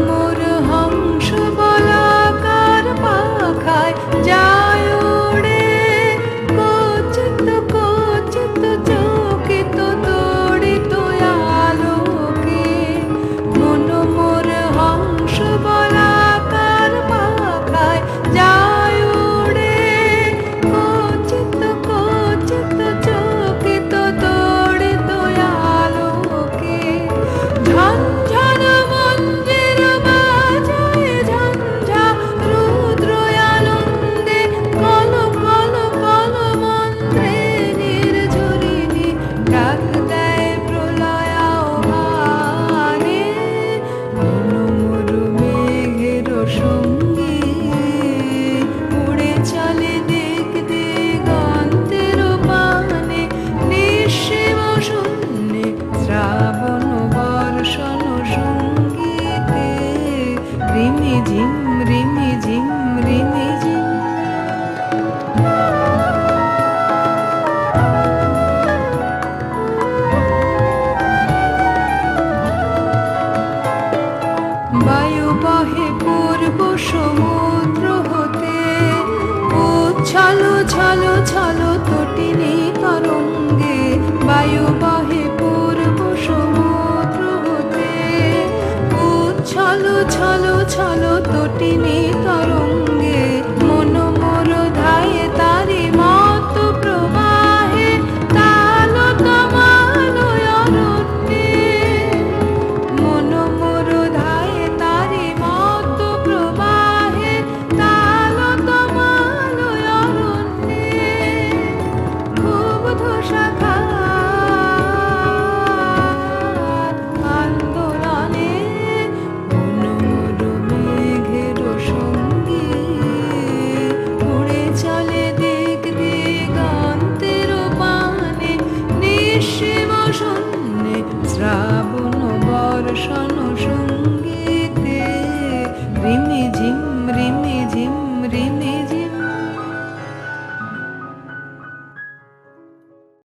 মোর হংস বলাকার পাখায় যায় উড়ে, কচিত কচিত চকিত তড়িত আলোকে। মন মোর হংস বলাকার পাখায় যায় উড়ে, কচিত কচিত চকিত তড়িত আলোকে। ঝনঝন মঞ্জির বাজায় ঝঞ্ঝা রুদ্র আনন্দে, কল কল কল মন্ত্রে নির্ঝরিণী ডাক দেয় প্রলয় আহ্বানে। মন মোর মেঘের সঙ্গী, উড়ে চলে দিক দিগন্তের পানে। নিঃসীম শূন্যে শ্রাবণ বর্ষণ সঙ্গীতে, রিমি ঝিম রিমি ঝিম রিমি ঝিম। বায়ু বহে পূর্ব সমুদ্র হতে, উচ্ছল ছল ছল তটিনী তরঙ্গে। বায়ু বহে পূর্ব সমুদ্র হতে, উচ্ছল ছল ছল তটিনী তরঙ্গে।